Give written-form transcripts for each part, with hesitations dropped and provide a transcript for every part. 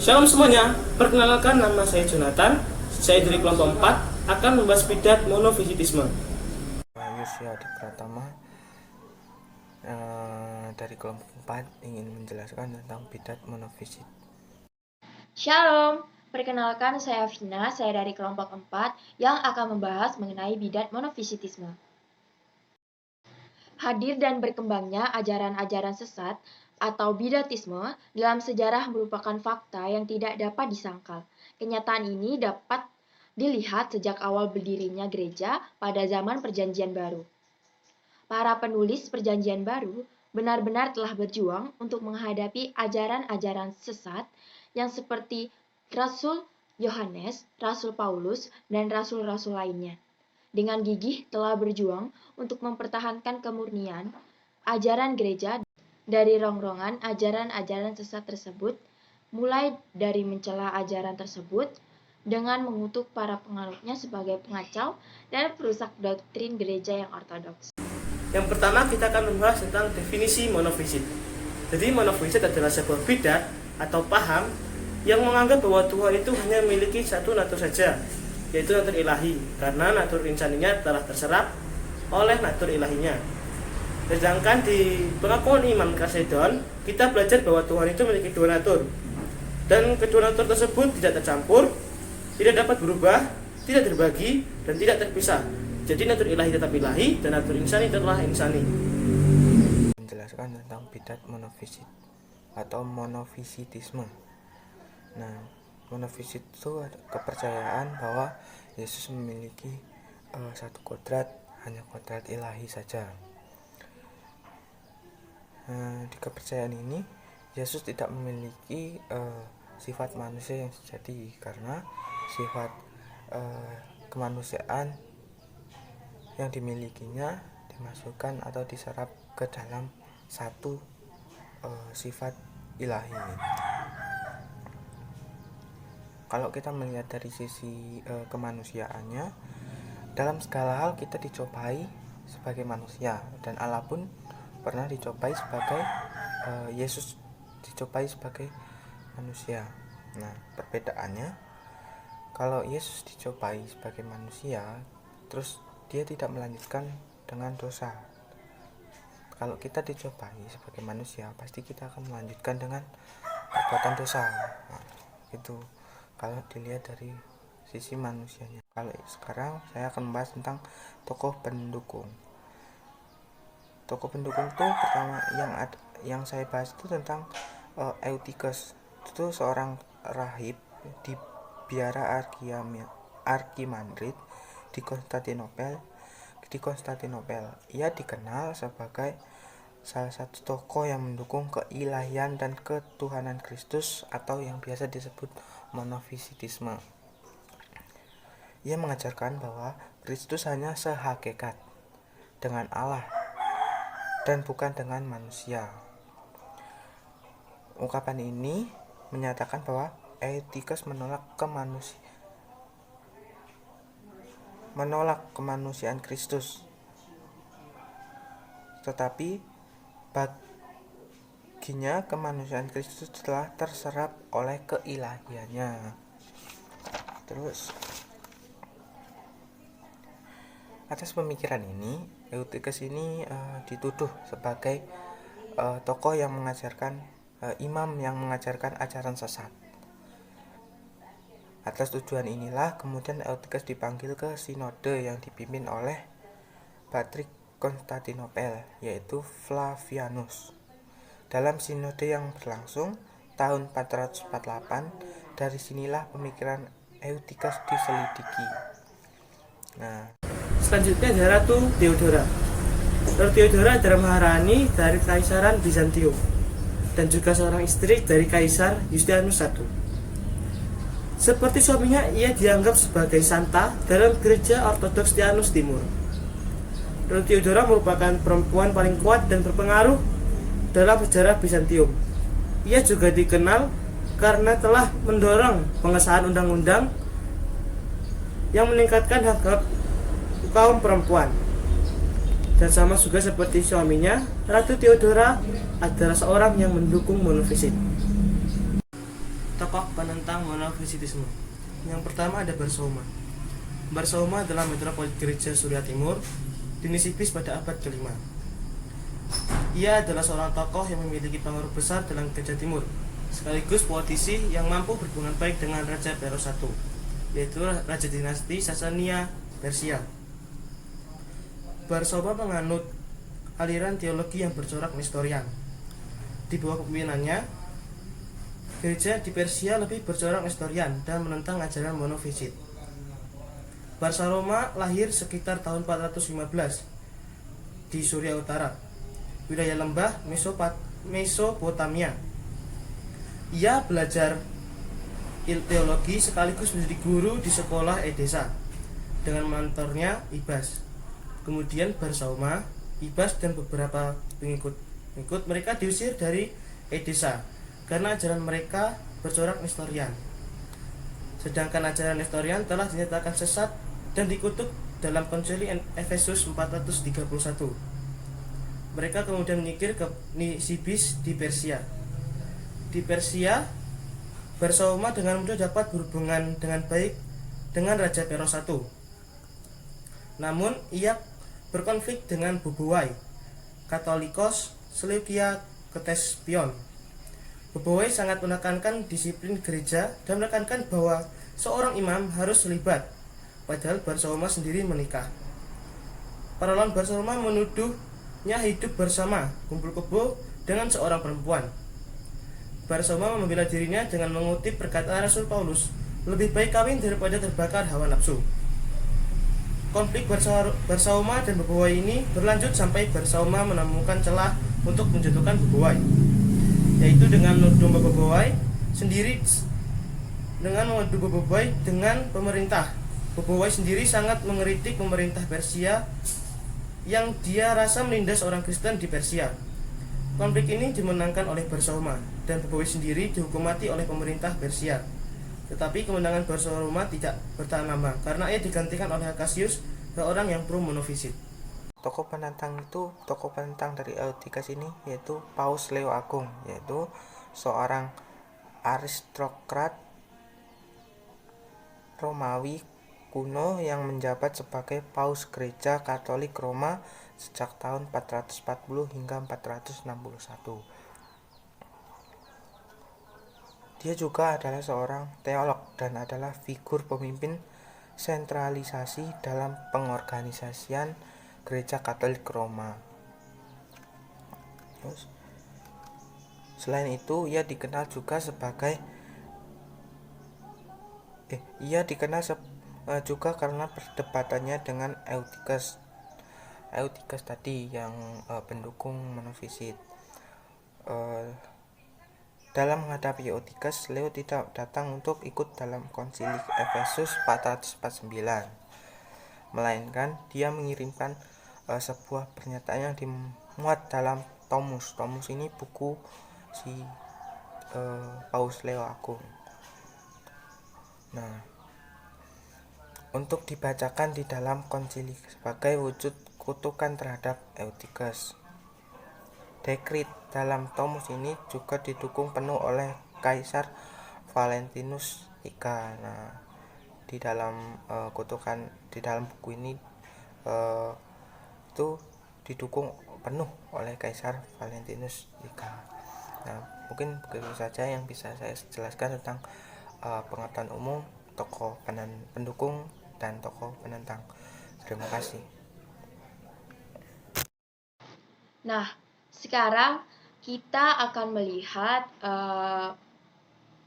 Shalom semuanya, perkenalkan nama saya Jonathan. Saya dari kelompok 4 akan membahas bidat monofisitisme. Yusya Adi Pratama dari kelompok 4 ingin menjelaskan tentang bidat monofisit. Shalom, perkenalkan saya Vina, saya dari kelompok 4 yang akan membahas mengenai bidat monofisitisme. Hadir dan berkembangnya ajaran-ajaran sesat atau bidatisme dalam sejarah merupakan fakta yang tidak dapat disangkal. Kenyataan ini dapat dilihat sejak awal berdirinya gereja pada zaman Perjanjian Baru. Para penulis Perjanjian Baru benar-benar telah berjuang untuk menghadapi ajaran-ajaran sesat yang seperti Rasul Yohanes, Rasul Paulus, dan rasul-rasul lainnya. Dengan gigih telah berjuang untuk mempertahankan kemurnian ajaran gereja dari rongrongan ajaran-ajaran sesat tersebut, mulai dari mencela ajaran tersebut dengan mengutuk para penganutnya sebagai pengacau dan perusak doktrin gereja yang ortodoks. Yang pertama kita akan membahas tentang definisi monofisit. Jadi monofisit adalah sebuah bidat atau paham yang menganggap bahwa Tuhan itu hanya memiliki satu natur saja, yaitu natur ilahi, karena natur insaninya telah terserap oleh natur ilahinya. Sedangkan di pengakuan iman Kalsedon, kita belajar bahwa Tuhan itu memiliki dua natur, dan kedua natur tersebut tidak tercampur, tidak dapat berubah, tidak terbagi, dan tidak terpisah. Jadi natur ilahi tetap ilahi, dan natur insani tetaplah insani. Menjelaskan tentang bidat monofisit atau monofisitisme. Nah, monofisit itu kepercayaan bahwa Yesus memiliki satu kodrat, hanya kodrat ilahi saja. Di kepercayaan ini, Yesus tidak memiliki sifat manusia yang sejati karena sifat kemanusiaan yang dimilikinya dimasukkan atau diserap ke dalam satu sifat ilahi. Kalau kita melihat dari sisi kemanusiaannya, dalam segala hal kita dicobai sebagai manusia, dan Allah pun pernah dicobai sebagai Yesus dicobai sebagai manusia. Nah, perbedaannya, kalau Yesus dicobai sebagai manusia, terus dia tidak melanjutkan dengan dosa. Kalau kita dicobai sebagai manusia, pasti kita akan melanjutkan dengan perbuatan dosa. Nah, itu kalau dilihat dari sisi manusianya. Kalau sekarang saya akan membahas tentang tokoh pendukung. Tokoh pendukung itu pertama yang saya bahas itu tentang Eutyches. Itu seorang rahib di biara Arkimandrit di Konstantinopel. Ia dikenal sebagai salah satu tokoh yang mendukung keilahian dan ketuhanan Kristus atau yang biasa disebut monofisitisme. Ia mengajarkan bahwa Kristus hanya sehakikat dengan Allah dan bukan dengan manusia. Ungkapan ini menyatakan bahwa Eutyches menolak kemanusiaan Kristus, tetapi baginya kemanusiaan Kristus telah terserap oleh keilahiannya. Terus atas pemikiran ini, Eutyches ini dituduh sebagai tokoh yang mengajarkan imam yang mengajarkan ajaran sesat. Atas tujuan inilah kemudian Eutyches dipanggil ke sinode yang dipimpin oleh Patrik Konstantinopel, yaitu Flavianus. Dalam sinode yang berlangsung tahun 448, dari sinilah pemikiran Eutyches diselidiki. Nah, Selanjutnya ada Ratu Theodora. Ratu Theodora adalah maharani dari Kaisaran Bizantium dan juga seorang istri dari Kaisar Yustianus I. Seperti suaminya, ia dianggap sebagai santa dalam gereja Ortodoks Tianus Timur. Ratu Theodora merupakan perempuan paling kuat dan berpengaruh dalam sejarah Bizantium. Ia juga dikenal karena telah mendorong pengesahan undang-undang yang meningkatkan hak kaum perempuan. Dan sama juga seperti suaminya, Ratu Theodora adalah seorang yang mendukung monofisit. Tokoh tentang monofisitisme. Yang pertama ada Barsauma. Barsauma adalah metropolit gereja Surya Timur di Nisibis pada abad ke-5. Ia adalah seorang tokoh yang memiliki pengaruh besar dalam gereja timur, sekaligus politisi yang mampu berhubungan baik dengan Raja Peros I, yaitu Raja dinasti Sasania Persia. Barsauma menganut aliran teologi yang bercorak Nestorian. Di bawah kepemimpinannya, gereja di Persia lebih bercorak Nestorian dan menentang ajaran monofisit. Barsauma lahir sekitar tahun 415 di Suria Utara, wilayah lembah Mesopotamia. Ia belajar teologi sekaligus menjadi guru di sekolah Edessa dengan mentornya Ibas. Kemudian Barsauma, Ibas dan beberapa pengikut mereka diusir dari Edessa karena ajaran mereka bercorak Nestorian. Sedangkan ajaran Nestorian telah dinyatakan sesat dan dikutuk dalam konsili Efesus 431. Mereka kemudian menyingkir ke Nisibis di Persia. Di Persia, Barsauma dengan mudah dapat berhubungan dengan baik dengan Raja Peros I. Namun, ia berkonflik dengan Bobowai, Katolikos, Seleukia, Ketespion. Bobowai sangat menekankan disiplin gereja dan menekankan bahwa seorang imam harus terlibat, padahal Barsauma sendiri menikah. Para lawan Barsauma menuduhnya hidup bersama kumpul kebo dengan seorang perempuan. Barsauma membela dirinya dengan mengutip perkataan Rasul Paulus, lebih baik kawin daripada terbakar hawa nafsu. Konflik Barsauma dan Bobowai ini berlanjut sampai Barsauma menemukan celah untuk menjatuhkan Bobowai, yaitu dengan menuduh Bobowai sendiri dengan pemerintah. Bobowai sendiri sangat mengkritik pemerintah Persia yang dia rasa menindas orang Kristen di Persia. Konflik ini dimenangkan oleh Barsauma dan Bobowai sendiri dihukum mati oleh pemerintah Persia. Tetapi kemenangan Barsauma tidak bertahan lama karena ia digantikan oleh Akasius, seorang yang pro monofisit. Tokoh penentang dari Eutyches ini yaitu Paus Leo Agung, yaitu seorang aristokrat Romawi kuno yang menjabat sebagai Paus Gereja Katolik Roma sejak tahun 440 hingga 461. Dia juga adalah seorang teolog dan adalah figur pemimpin sentralisasi dalam pengorganisasian Gereja Katolik Roma. Selain itu, ia dikenal juga karena perdebatannya dengan Eutyches tadi yang pendukung monofisit. Dalam menghadapi Eutyches, Leo tidak datang untuk ikut dalam konsili Efesus 449, melainkan dia mengirimkan sebuah pernyataan yang dimuat dalam Tomus. Tomus ini buku si Paus Leo Agung. Nah, untuk dibacakan di dalam konsili sebagai wujud kutukan terhadap Eutyches. Dekrit dalam Tomus ini juga didukung penuh oleh Kaisar Valentinus III. Nah, di dalam di dalam buku ini itu didukung penuh oleh Kaisar Valentinus III. Nah, mungkin begitu saja yang bisa saya jelaskan tentang pengetahuan umum tokoh pendukung dan tokoh penentang. Terima kasih. Nah, sekarang kita akan melihat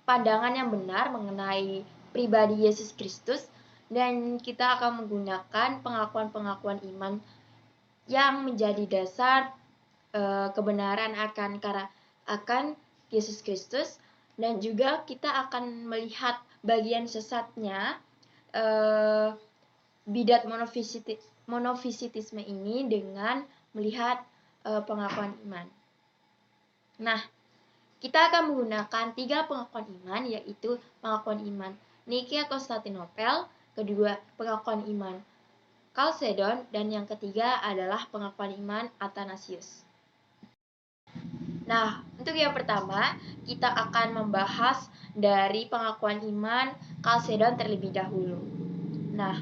pandangan yang benar mengenai pribadi Yesus Kristus, dan kita akan menggunakan pengakuan-pengakuan iman yang menjadi dasar kebenaran akan Yesus Kristus, dan juga kita akan melihat bagian sesatnya bidat monofisitisme ini dengan melihat pengakuan iman. Nah, kita akan menggunakan 3 pengakuan iman, yaitu pengakuan iman Nikia Konstantinopel, kedua pengakuan iman Chalcedon, dan yang ketiga adalah pengakuan iman Athanasius. Nah, Untuk yang pertama, kita akan membahas dari pengakuan iman Kalsedon terlebih dahulu. Nah,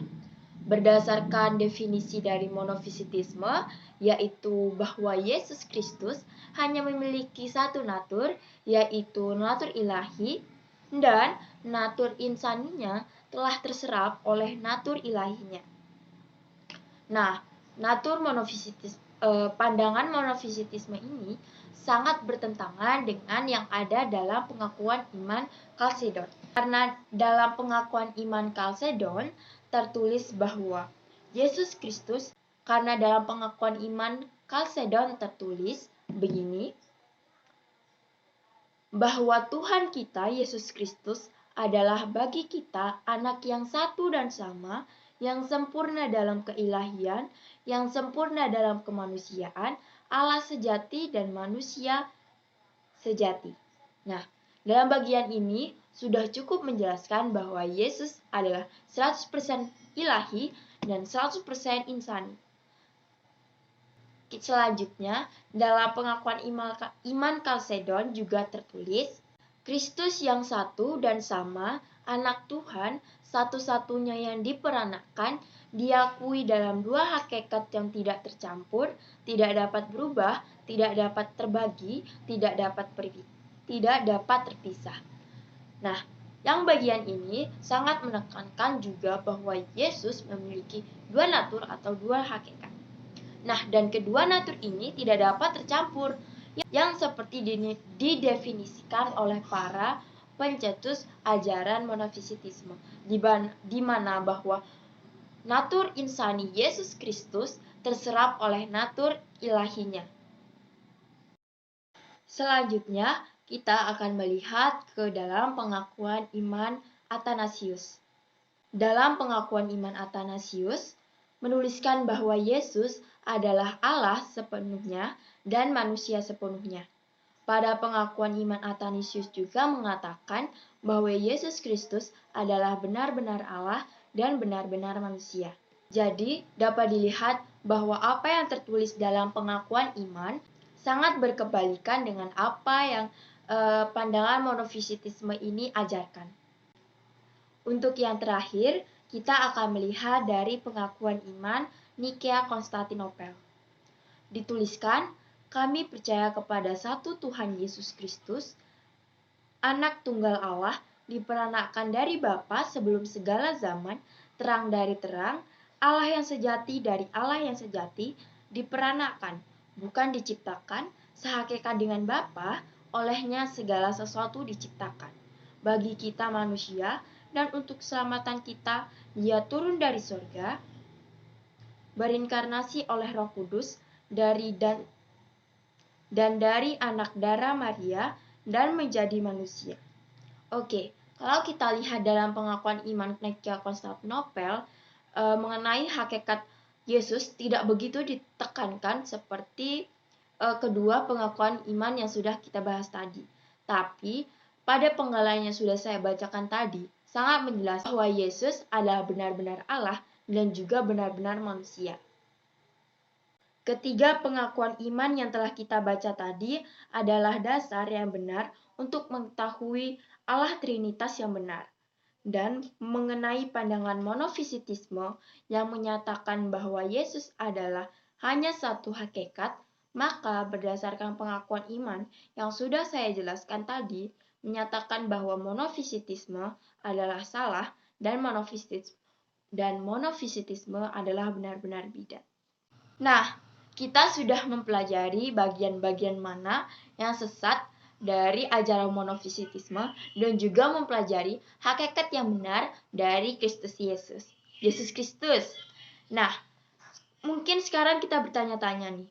berdasarkan definisi dari monofisitisme, yaitu bahwa Yesus Kristus hanya memiliki satu natur, yaitu natur ilahi, dan natur insaninya telah terserap oleh natur ilahinya. Nah, pandangan monofisitisme ini sangat bertentangan dengan yang ada dalam pengakuan iman Kalsedon. Karena dalam pengakuan iman Kalsedon tertulis bahwa Yesus Kristus, karena dalam pengakuan iman Kalsedon tertulis begini, bahwa Tuhan kita Yesus Kristus adalah bagi kita anak yang satu dan sama, yang sempurna dalam keilahian, yang sempurna dalam kemanusiaan, Allah sejati dan manusia sejati. Nah, dalam bagian ini sudah cukup menjelaskan bahwa Yesus adalah 100% ilahi dan 100% insani. Selanjutnya, dalam pengakuan iman Kalsedon juga tertulis, Kristus yang satu dan sama, anak Tuhan, satu-satunya yang diperanakan, diakui dalam dua hakikat yang tidak tercampur, tidak dapat berubah, tidak dapat terbagi, tidak dapat terpisah. Nah, yang bagian ini sangat menekankan juga bahwa Yesus memiliki dua natur atau dua hakikat. Nah, dan kedua natur ini tidak dapat tercampur, yang seperti didefinisikan oleh para pencetus ajaran monofisitisme, di mana bahwa natur insani Yesus Kristus terserap oleh natur ilahinya. Selanjutnya, kita akan melihat ke dalam pengakuan iman Athanasius. Dalam pengakuan iman Athanasius, menuliskan bahwa Yesus adalah Allah sepenuhnya dan manusia sepenuhnya. Pada pengakuan iman Athanasius juga mengatakan bahwa Yesus Kristus adalah benar-benar Allah dan benar-benar manusia. Jadi, dapat dilihat bahwa apa yang tertulis dalam pengakuan iman sangat berkebalikan dengan apa yang pandangan monofisitisme ini ajarkan. Untuk yang terakhir, kita akan melihat dari pengakuan iman Nikea Konstantinopel. Dituliskan, kami percaya kepada satu Tuhan Yesus Kristus, anak tunggal Allah, diperanakkan dari Bapa sebelum segala zaman, terang dari terang, Allah yang sejati dari Allah yang sejati, diperanakkan, bukan diciptakan, sehakikat dengan Bapa, olehnya segala sesuatu diciptakan. Bagi kita manusia, dan untuk keselamatan kita, Dia turun dari surga, berinkarnasi oleh Roh Kudus dan dari anak darah Maria dan menjadi manusia. Oke, kalau kita lihat dalam pengakuan iman Nikea Konstantinopel mengenai hakikat Yesus tidak begitu ditekankan seperti kedua pengakuan iman yang sudah kita bahas tadi. Tapi pada penggalan yang sudah saya bacakan tadi, sangat menjelaskan bahwa Yesus adalah benar-benar Allah dan juga benar-benar manusia. Ketiga pengakuan iman yang telah kita baca tadi adalah dasar yang benar untuk mengetahui Allah Trinitas yang benar. Dan mengenai pandangan monofisitisme yang menyatakan bahwa Yesus adalah hanya satu hakikat, maka berdasarkan pengakuan iman yang sudah saya jelaskan tadi, menyatakan bahwa monofisitisme adalah salah dan monofisitisme adalah benar-benar bidat. Nah, kita sudah mempelajari bagian-bagian mana yang sesat dari ajaran monofisitisme dan juga mempelajari hakikat yang benar dari Kristus Yesus Kristus. Nah, mungkin sekarang kita bertanya-tanya nih,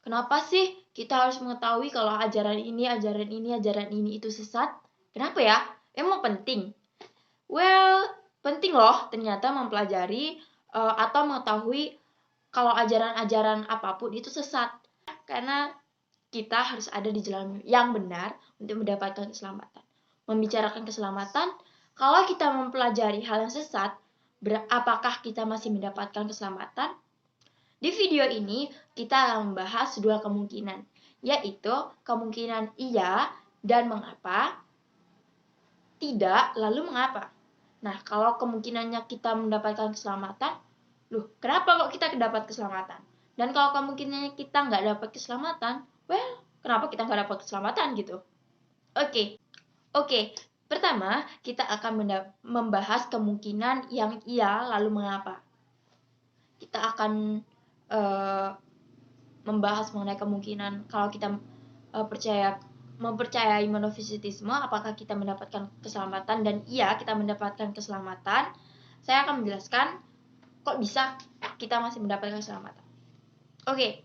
kenapa sih kita harus mengetahui kalau ajaran ini itu sesat? Kenapa ya? Emang penting? Well, penting loh ternyata mempelajari atau mengetahui kalau ajaran-ajaran apapun itu sesat. Karena kita harus ada di jalan yang benar untuk mendapatkan keselamatan. Membicarakan keselamatan, kalau kita mempelajari hal yang sesat, apakah kita masih mendapatkan keselamatan? Di video ini, kita akan membahas dua kemungkinan. yaitu kemungkinan iya dan mengapa, tidak lalu mengapa. Nah, kalau kemungkinannya kita mendapatkan keselamatan, loh, kenapa kok kita dapat keselamatan? Dan kalau kemungkinannya kita nggak dapat keselamatan, well, kenapa kita nggak dapat keselamatan gitu? Oke. Pertama, kita akan membahas kemungkinan yang iya lalu mengapa. Kita akan membahas mengenai kemungkinan kalau kita mempercayai monofisitisme, apakah kita mendapatkan keselamatan, dan iya kita mendapatkan keselamatan. Saya akan menjelaskan kok bisa kita masih mendapatkan keselamatan. Oke,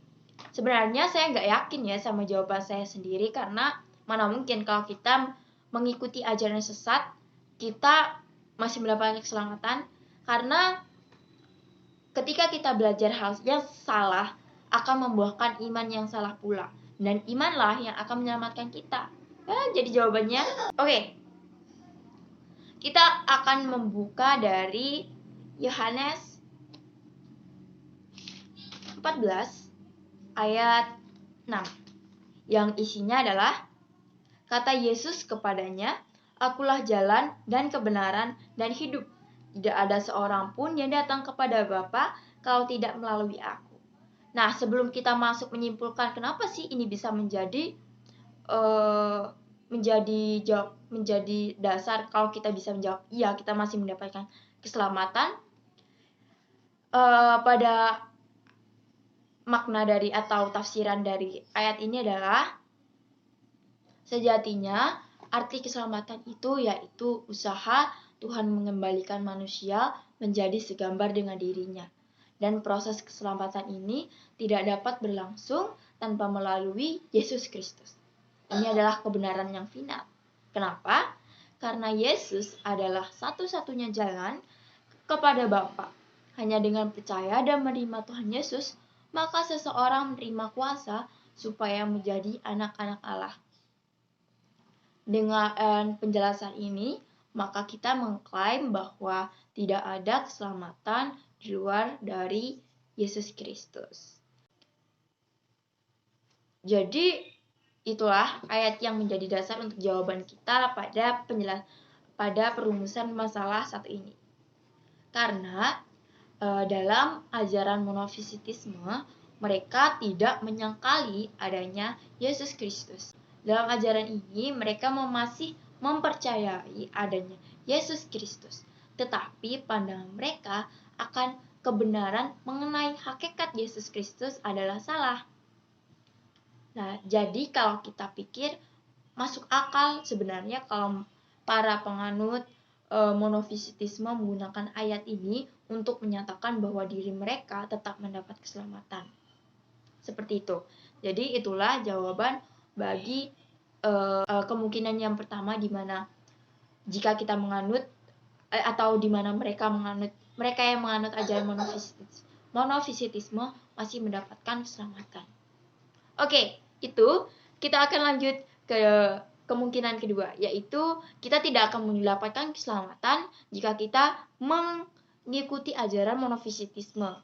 sebenarnya saya nggak yakin ya sama jawaban saya sendiri, karena mana mungkin kalau kita mengikuti ajaran sesat kita masih mendapatkan keselamatan, karena ketika kita belajar hal yang salah akan membuahkan iman yang salah pula, dan imanlah yang akan menyelamatkan kita. Jadi jawabannya, oke. Kita akan membuka dari Yohanes 14 ayat 6 yang isinya adalah, kata Yesus kepadanya, "Akulah jalan dan kebenaran dan hidup. Tidak ada seorang pun yang datang kepada Bapa kalau tidak melalui aku." Nah, sebelum kita masuk menyimpulkan kenapa sih ini bisa menjadi dasar kalau kita bisa menjawab iya kita masih mendapatkan keselamatan, pada makna dari atau tafsiran dari ayat ini adalah, sejatinya arti keselamatan itu yaitu usaha Tuhan mengembalikan manusia menjadi segambar dengan dirinya. Dan proses keselamatan ini tidak dapat berlangsung tanpa melalui Yesus Kristus. Ini adalah kebenaran yang final. Kenapa? Karena Yesus adalah satu-satunya jalan kepada Bapa. Hanya dengan percaya dan menerima Tuhan Yesus, maka seseorang menerima kuasa supaya menjadi anak-anak Allah. Dengan penjelasan ini, maka kita mengklaim bahwa tidak ada keselamatan di luar dari Yesus Kristus. Jadi, itulah ayat yang menjadi dasar untuk jawaban kita pada perumusan masalah satu ini. Karena dalam ajaran monofisitisme, mereka tidak menyangkali adanya Yesus Kristus. Dalam ajaran ini, mereka masih mempercayai adanya Yesus Kristus. Tetapi pandangan mereka akan kebenaran mengenai hakikat Yesus Kristus adalah salah. Nah, jadi kalau kita pikir masuk akal sebenarnya kalau para penganut monofisitisme menggunakan ayat ini untuk menyatakan bahwa diri mereka tetap mendapat keselamatan. Seperti itu. Jadi itulah jawaban bagi kemungkinan yang pertama, di mana jika kita menganut atau di mana mereka yang menganut ajaran monofisitisme masih mendapatkan keselamatan. Oke, itu kita akan lanjut ke kemungkinan kedua, yaitu kita tidak akan mendapatkan keselamatan jika kita mengikuti ajaran monofisitisme.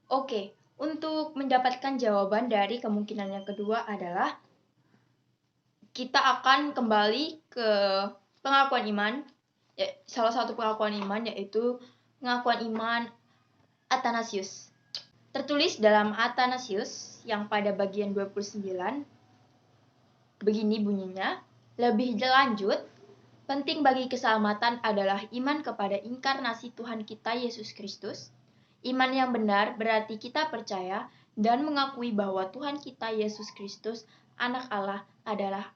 Oke, untuk mendapatkan jawaban dari kemungkinan yang kedua adalah kita akan kembali ke pengakuan iman. Salah satu pengakuan iman yaitu pengakuan iman Athanasius. Tertulis dalam Athanasius yang pada bagian 29, begini bunyinya, lebih lanjut, penting bagi keselamatan adalah iman kepada inkarnasi Tuhan kita Yesus Kristus. Iman yang benar berarti kita percaya dan mengakui bahwa Tuhan kita Yesus Kristus, anak Allah, adalah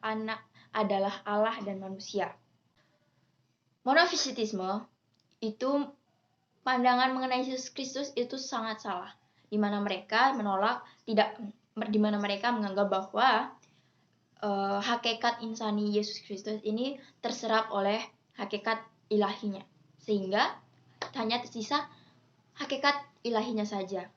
Allah dan manusia. Monofisitisme itu pandangan mengenai Yesus Kristus itu sangat salah, di mana mereka menganggap bahwa hakikat insani Yesus Kristus ini terserap oleh hakikat ilahinya, sehingga hanya tersisa hakikat ilahinya saja.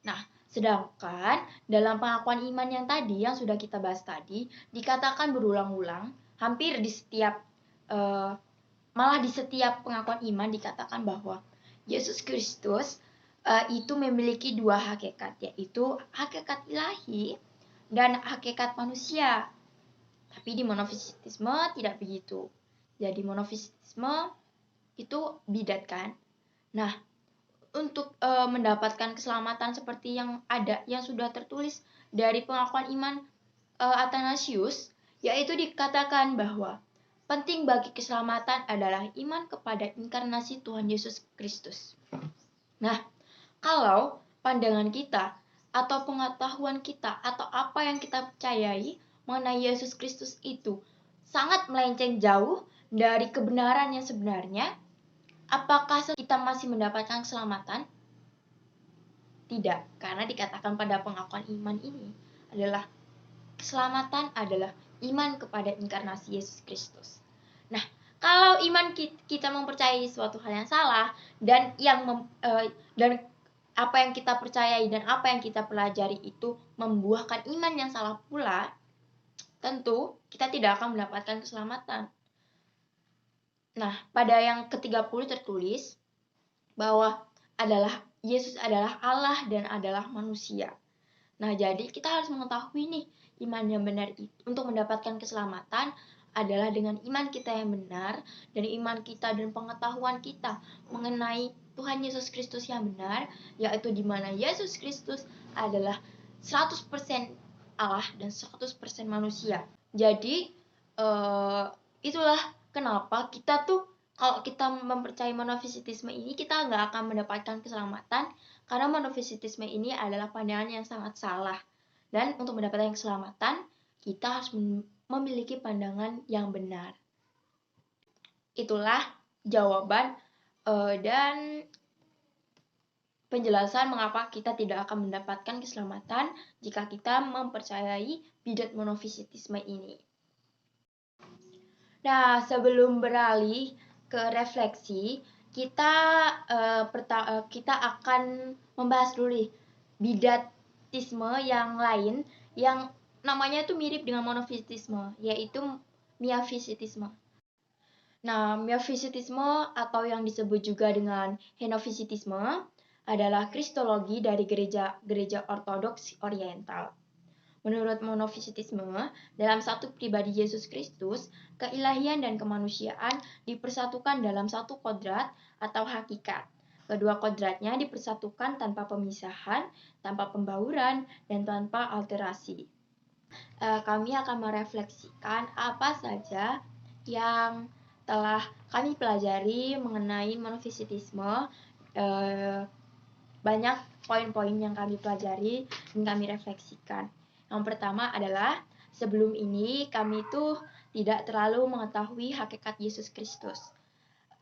Nah, sedangkan dalam pengakuan iman yang tadi, yang sudah kita bahas tadi, dikatakan berulang-ulang, hampir di setiap malah di setiap pengakuan iman dikatakan bahwa Yesus Kristus itu memiliki dua hakikat, yaitu hakikat ilahi dan hakikat manusia. Tapi di monofisitisme tidak begitu. Jadi monofisitisme itu bidat kan. Nah, untuk mendapatkan keselamatan seperti yang sudah tertulis dari pengakuan iman Athanasius, yaitu dikatakan bahwa penting bagi keselamatan adalah iman kepada inkarnasi Tuhan Yesus Kristus. Nah, kalau pandangan kita atau pengetahuan kita atau apa yang kita percayai mengenai Yesus Kristus itu sangat melenceng jauh dari kebenaran yang sebenarnya, apakah kita masih mendapatkan keselamatan? Tidak, karena dikatakan pada pengakuan iman ini adalah keselamatan adalah iman kepada inkarnasi Yesus Kristus. Nah, kalau iman kita mempercayai suatu hal yang salah dan dan apa yang kita percayai dan apa yang kita pelajari itu membuahkan iman yang salah pula, tentu kita tidak akan mendapatkan keselamatan. Nah, pada yang ke-30 tertulis bahwa Yesus adalah Allah dan adalah manusia. Nah, jadi kita harus mengetahui nih, iman yang benar itu untuk mendapatkan keselamatan adalah dengan iman kita yang benar, dan iman kita dan pengetahuan kita mengenai Tuhan Yesus Kristus yang benar, yaitu di mana Yesus Kristus adalah 100% Allah dan 100% manusia. Jadi, itulah kenapa kita tuh, kalau kita mempercayai monofisitisme ini, kita nggak akan mendapatkan keselamatan, karena monofisitisme ini adalah pandangan yang sangat salah. Dan untuk mendapatkan keselamatan, kita harus memiliki pandangan yang benar. Itulah jawaban dan penjelasan mengapa kita tidak akan mendapatkan keselamatan jika kita mempercayai bidat monofisitisme ini. Nah, sebelum beralih ke refleksi, kita akan membahas dulu nih bidatisme yang lain yang namanya itu mirip dengan monofisitisme, yaitu miafisitisme. Nah, miafisitisme atau yang disebut juga dengan henofisitisme adalah kristologi dari gereja ortodoks oriental. Menurut monofisitisme, dalam satu pribadi Yesus Kristus, keilahian dan kemanusiaan dipersatukan dalam satu kodrat atau hakikat. Kedua kodratnya dipersatukan tanpa pemisahan, tanpa pembauran, dan tanpa alterasi. Kami akan merefleksikan apa saja yang telah kami pelajari mengenai monofisitisme. Banyak poin-poin yang kami pelajari dan kami refleksikan. Yang pertama adalah sebelum ini kami tuh tidak terlalu mengetahui hakikat Yesus Kristus.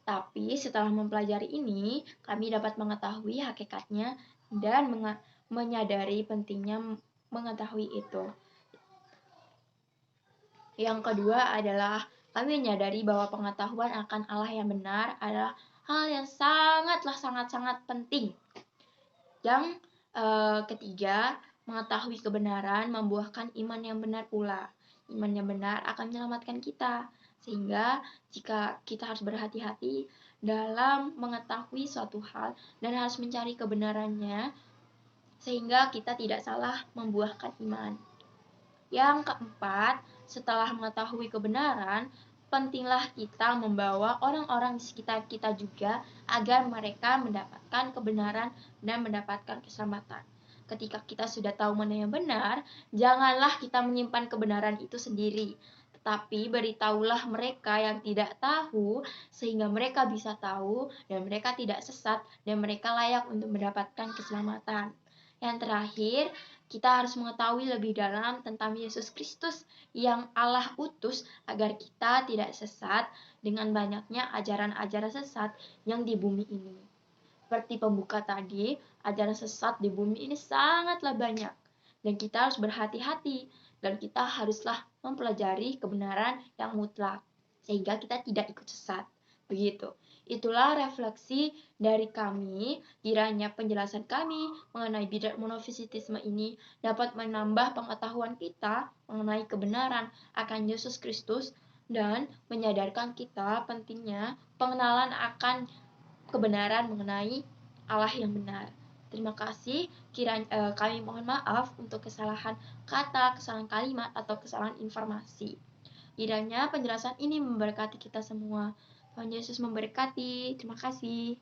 Tapi setelah mempelajari ini, kami dapat mengetahui hakikatnya dan menyadari pentingnya mengetahui itu. Yang kedua adalah kami menyadari bahwa pengetahuan akan Allah yang benar adalah hal yang sangat penting. Yang ketiga, mengetahui kebenaran membuahkan iman yang benar pula. Iman yang benar akan menyelamatkan kita. Sehingga jika kita harus berhati-hati dalam mengetahui suatu hal dan harus mencari kebenarannya, sehingga kita tidak salah membuahkan iman. Yang keempat, setelah mengetahui kebenaran, pentinglah kita membawa orang-orang di sekitar kita juga agar mereka mendapatkan kebenaran dan mendapatkan keselamatan. Ketika kita sudah tahu mana yang benar, janganlah kita menyimpan kebenaran itu sendiri, tetapi beritahulah mereka yang tidak tahu sehingga mereka bisa tahu dan mereka tidak sesat dan mereka layak untuk mendapatkan keselamatan. Yang terakhir, kita harus mengetahui lebih dalam tentang Yesus Kristus yang Allah utus agar kita tidak sesat dengan banyaknya ajaran-ajaran sesat yang di bumi ini. Seperti pembuka tadi, ajaran sesat di bumi ini sangatlah banyak. Dan kita harus berhati-hati dan kita haruslah mempelajari kebenaran yang mutlak sehingga kita tidak ikut sesat. Begitu. Itulah refleksi dari kami. Kiranya penjelasan kami mengenai bidat monofisitisme ini dapat menambah pengetahuan kita mengenai kebenaran akan Yesus Kristus dan menyadarkan kita pentingnya pengenalan akan kebenaran mengenai Allah yang benar. Terima kasih. Kami mohon maaf untuk kesalahan kata, kesalahan kalimat, atau kesalahan informasi. Kiranya penjelasan ini memberkati kita semua. Tuhan Yesus memberkati. Terima kasih.